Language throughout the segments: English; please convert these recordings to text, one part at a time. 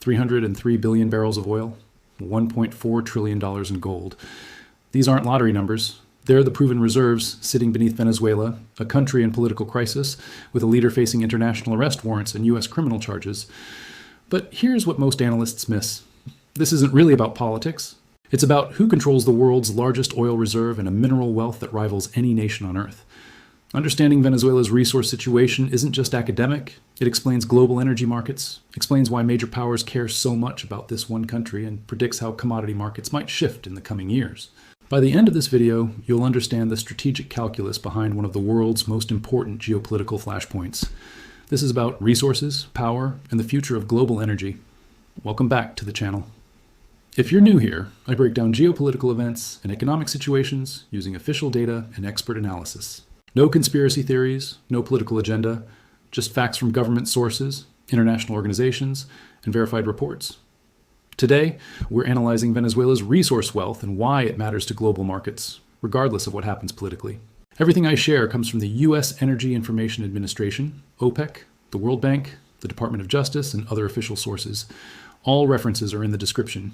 303 billion barrels of oil, $1.4 trillion in gold. These aren't lottery numbers. They're the proven reserves sitting beneath Venezuela, a country in political crisis, with a leader facing international arrest warrants and U.S. criminal charges. But here's what most analysts miss. This isn't really about politics. It's about who controls the world's largest oil reserve and a mineral wealth that rivals any nation on Earth. Understanding Venezuela's resource situation isn't just academic. It explains global energy markets, explains why major powers care so much about this one country, and predicts how commodity markets might shift in the coming years. By the end of this video, you'll understand the strategic calculus behind one of the world's most important geopolitical flashpoints. This is about resources, power, and the future of global energy. Welcome back to the channel. If you're new here, I break down geopolitical events and economic situations using official data and expert analysis. No conspiracy theories, no political agenda, just facts from government sources, international organizations, and verified reports. Today, we're analyzing Venezuela's resource wealth and why it matters to global markets, regardless of what happens politically. Everything I share comes from the US Energy Information Administration, OPEC, the World Bank, the Department of Justice, and other official sources. All references are in the description.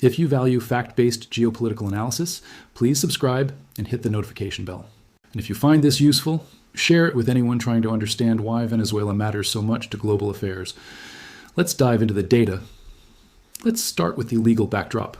If you value fact-based geopolitical analysis, please subscribe and hit the notification bell. And if you find this useful, share it with anyone trying to understand why Venezuela matters so much to global affairs. Let's dive into the data. Let's start with the legal backdrop.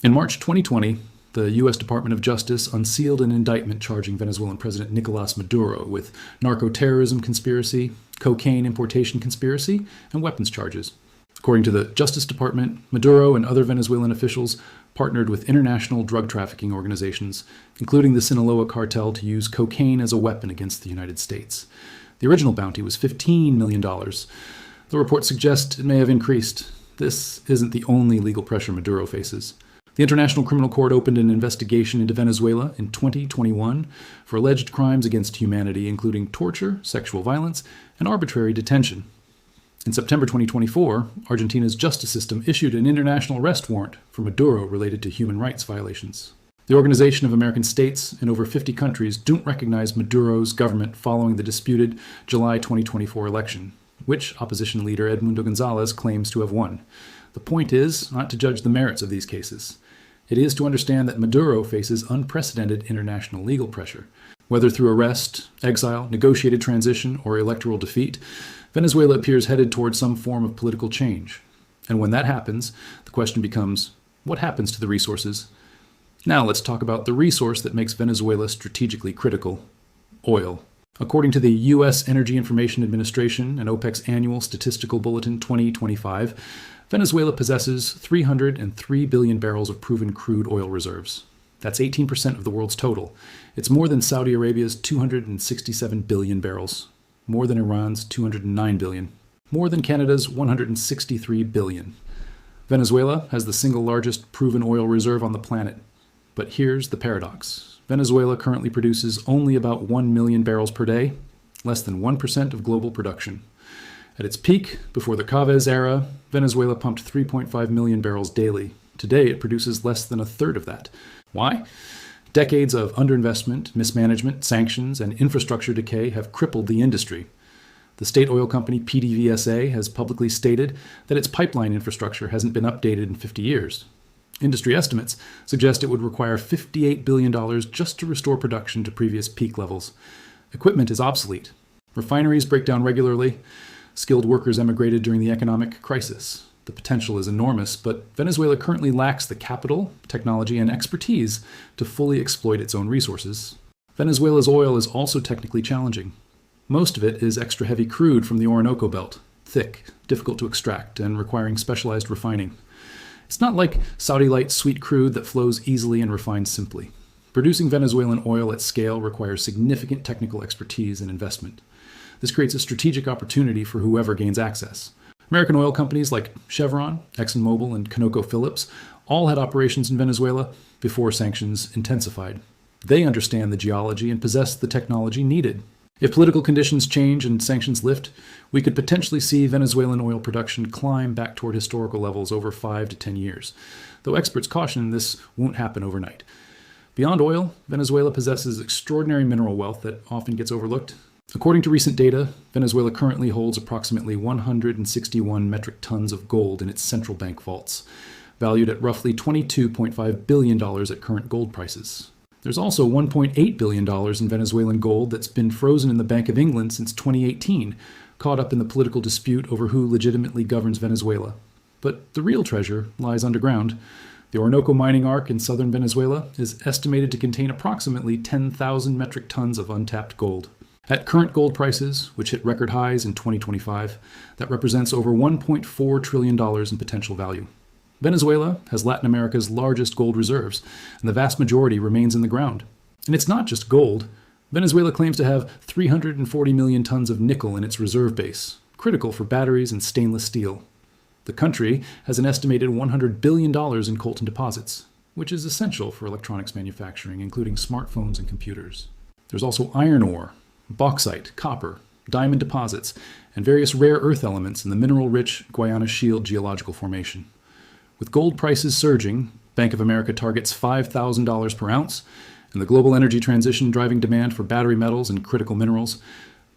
In March 2020, the U.S. Department of Justice unsealed an indictment charging Venezuelan President Nicolás Maduro with narco-terrorism conspiracy, cocaine importation conspiracy, and weapons charges. According to the Justice Department, Maduro and other Venezuelan officials partnered with international drug trafficking organizations, including the Sinaloa cartel, to use cocaine as a weapon against the United States. The original bounty was $15 million. The report suggests it may have increased. This isn't the only legal pressure Maduro faces. The International Criminal Court opened an investigation into Venezuela in 2021 for alleged crimes against humanity, including torture, sexual violence, and arbitrary detention. In September 2024, Argentina's justice system issued an international arrest warrant for Maduro related to human rights violations. The Organization of American States and over 50 countries don't recognize Maduro's government following the disputed July 2024 election, which opposition leader Edmundo Gonzalez claims to have won. The point is not to judge the merits of these cases. It is to understand that Maduro faces unprecedented international legal pressure. Whether through arrest, exile, negotiated transition, or electoral defeat, Venezuela appears headed toward some form of political change. And when that happens, the question becomes, what happens to the resources? Now let's talk about the resource that makes Venezuela strategically critical: oil. According to the US Energy Information Administration and OPEC's annual Statistical Bulletin 2025, Venezuela possesses 303 billion barrels of proven crude oil reserves. That's 18% of the world's total. It's more than Saudi Arabia's 267 billion barrels, more than Iran's 209 billion, more than Canada's 163 billion. Venezuela has the single largest proven oil reserve on the planet. But here's the paradox. Venezuela currently produces only about 1 million barrels per day, less than 1% of global production. At its peak, before the Chavez era, Venezuela pumped 3.5 million barrels daily. Today, it produces less than a third of that. Why? Decades of underinvestment, mismanagement, sanctions, and infrastructure decay have crippled the industry. The state oil company PDVSA has publicly stated that its pipeline infrastructure hasn't been updated in 50 years. Industry estimates suggest it would require $58 billion just to restore production to previous peak levels. Equipment is obsolete. Refineries break down regularly. Skilled workers emigrated during the economic crisis. The potential is enormous, but Venezuela currently lacks the capital, technology, and expertise to fully exploit its own resources. Venezuela's oil is also technically challenging. Most of it is extra heavy crude from the Orinoco Belt, thick, difficult to extract, and requiring specialized refining. It's not like Saudi light sweet crude that flows easily and refines simply. Producing Venezuelan oil at scale requires significant technical expertise and investment. This creates a strategic opportunity for whoever gains access. American oil companies like Chevron, ExxonMobil, and ConocoPhillips all had operations in Venezuela before sanctions intensified. They understand the geology and possess the technology needed. If political conditions change and sanctions lift, we could potentially see Venezuelan oil production climb back toward historical levels over 5 to 10 years, though experts caution this won't happen overnight. Beyond oil, Venezuela possesses extraordinary mineral wealth that often gets overlooked. According to recent data, Venezuela currently holds approximately 161 metric tons of gold in its central bank vaults, valued at roughly $22.5 billion at current gold prices. There's also $1.8 billion in Venezuelan gold that's been frozen in the Bank of England since 2018, caught up in the political dispute over who legitimately governs Venezuela. But the real treasure lies underground. The Orinoco mining arc in southern Venezuela is estimated to contain approximately 10,000 metric tons of untapped gold. At current gold prices, which hit record highs in 2025, that represents over $1.4 trillion in potential value. Venezuela has Latin America's largest gold reserves, and the vast majority remains in the ground. And it's not just gold. Venezuela claims to have 340 million tons of nickel in its reserve base, critical for batteries and stainless steel. The country has an estimated $100 billion in coltan deposits, which is essential for electronics manufacturing, including smartphones and computers. There's also iron ore, bauxite, copper, diamond deposits, and various rare earth elements in the mineral-rich Guayana Shield geological formation. With gold prices surging, Bank of America targets $5,000 per ounce, and the global energy transition driving demand for battery metals and critical minerals,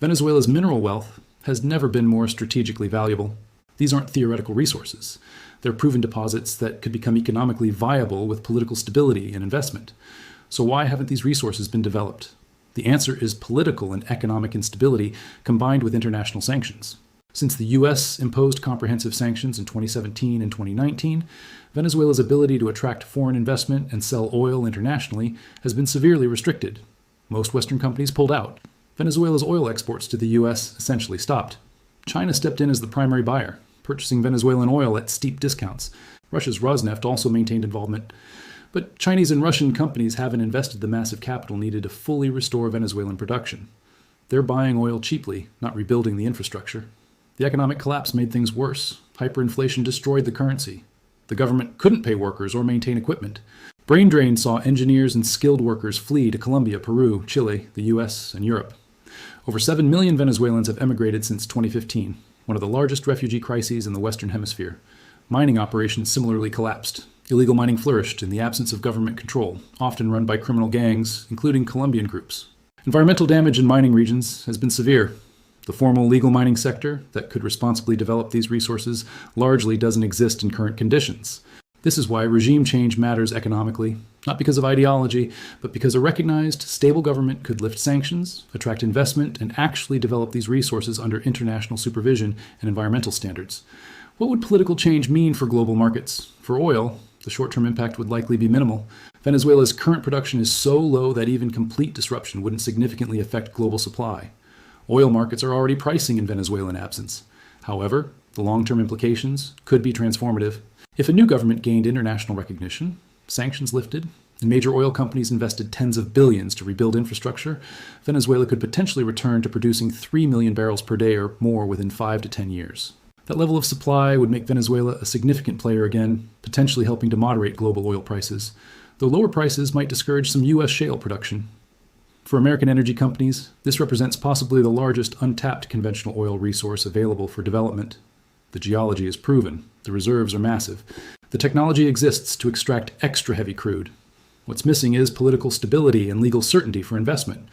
Venezuela's mineral wealth has never been more strategically valuable. These aren't theoretical resources. They're proven deposits that could become economically viable with political stability and investment. So why haven't these resources been developed? The answer is political and economic instability combined with international sanctions. Since the US imposed comprehensive sanctions in 2017 and 2019, Venezuela's ability to attract foreign investment and sell oil internationally has been severely restricted. Most Western companies pulled out. Venezuela's oil exports to the US essentially stopped. China stepped in as the primary buyer, purchasing Venezuelan oil at steep discounts. Russia's Rosneft also maintained involvement. But Chinese and Russian companies haven't invested the massive capital needed to fully restore Venezuelan production. They're buying oil cheaply, not rebuilding the infrastructure. The economic collapse made things worse. Hyperinflation destroyed the currency. The government couldn't pay workers or maintain equipment. Brain drain saw engineers and skilled workers flee to Colombia, Peru, Chile, the US, and Europe. Over 7 million Venezuelans have emigrated since 2015, one of the largest refugee crises in the Western Hemisphere. Mining operations similarly collapsed. Illegal mining flourished in the absence of government control, often run by criminal gangs, including Colombian groups. Environmental damage in mining regions has been severe. The formal legal mining sector that could responsibly develop these resources largely doesn't exist in current conditions. This is why regime change matters economically, not because of ideology, but because a recognized, stable government could lift sanctions, attract investment, and actually develop these resources under international supervision and environmental standards. What would political change mean for global markets? For oil, the short-term impact would likely be minimal. Venezuela's current production is so low that even complete disruption wouldn't significantly affect global supply. Oil markets are already pricing in Venezuelan absence. However, the long-term implications could be transformative. If a new government gained international recognition, sanctions lifted, and major oil companies invested tens of billions to rebuild infrastructure, Venezuela could potentially return to producing 3 million barrels per day or more within 5 to 10 years. That level of supply would make Venezuela a significant player again, potentially helping to moderate global oil prices, though lower prices might discourage some US shale production. For American energy companies, this represents possibly the largest untapped conventional oil resource available for development. The geology is proven. The reserves are massive. The technology exists to extract extra heavy crude. What's missing is political stability and legal certainty for investment.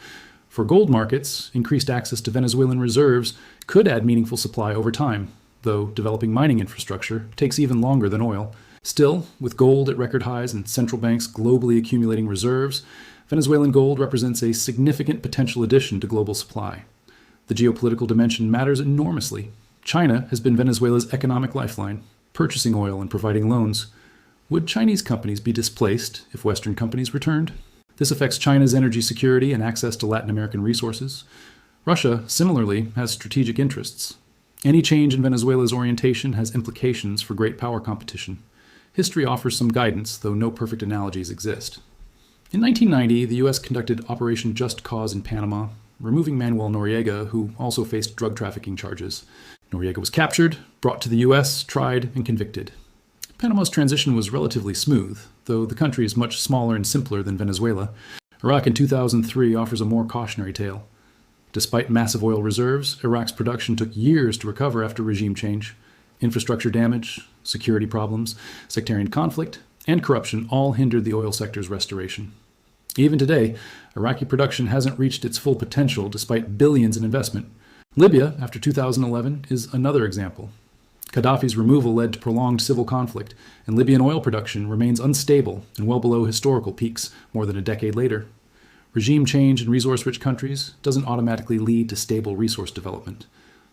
For gold markets, increased access to Venezuelan reserves could add meaningful supply over time, though developing mining infrastructure takes even longer than oil. Still, with gold at record highs and central banks globally accumulating reserves, Venezuelan gold represents a significant potential addition to global supply. The geopolitical dimension matters enormously. China has been Venezuela's economic lifeline, purchasing oil and providing loans. Would Chinese companies be displaced if Western companies returned? This affects China's energy security and access to Latin American resources. Russia, similarly, has strategic interests. Any change in Venezuela's orientation has implications for great power competition. History offers some guidance, though no perfect analogies exist. In 1990, the U.S. conducted Operation Just Cause in Panama, removing Manuel Noriega, who also faced drug trafficking charges. Noriega was captured, brought to the U.S., tried, and convicted. Panama's transition was relatively smooth, though the country is much smaller and simpler than Venezuela. Iraq in 2003 offers a more cautionary tale. Despite massive oil reserves, Iraq's production took years to recover after regime change. Infrastructure damage, security problems, sectarian conflict, and corruption all hindered the oil sector's restoration. Even today, Iraqi production hasn't reached its full potential despite billions in investment. Libya, after 2011, is another example. Gaddafi's removal led to prolonged civil conflict, and Libyan oil production remains unstable and well below historical peaks more than a decade later. Regime change in resource-rich countries doesn't automatically lead to stable resource development.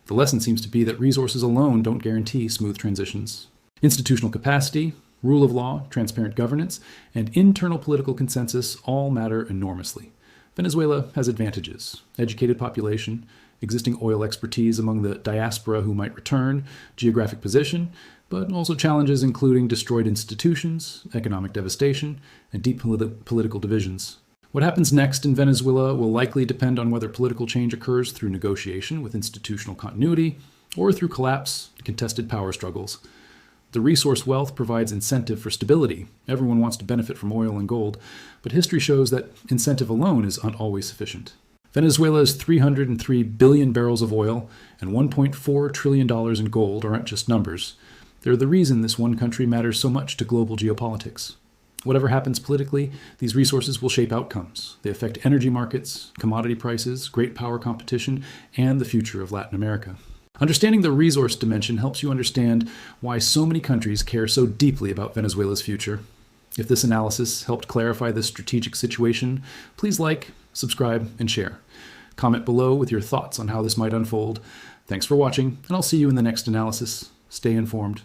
The lesson seems to be that resources alone don't guarantee smooth transitions. Institutional capacity, rule of law, transparent governance, and internal political consensus all matter enormously. Venezuela has advantages: educated population, existing oil expertise among the diaspora who might return, geographic position, but also challenges including destroyed institutions, economic devastation, and deep political divisions. What happens next in Venezuela will likely depend on whether political change occurs through negotiation with institutional continuity or through collapse and contested power struggles. The resource wealth provides incentive for stability. Everyone wants to benefit from oil and gold, but history shows that incentive alone is not always sufficient. Venezuela's 303 billion barrels of oil and $1.4 trillion in gold aren't just numbers. They're the reason this one country matters so much to global geopolitics. Whatever happens politically, these resources will shape outcomes. They affect energy markets, commodity prices, great power competition, and the future of Latin America. Understanding the resource dimension helps you understand why so many countries care so deeply about Venezuela's future. If this analysis helped clarify this strategic situation, please like, subscribe, and share. Comment below with your thoughts on how this might unfold. Thanks for watching, and I'll see you in the next analysis. Stay informed.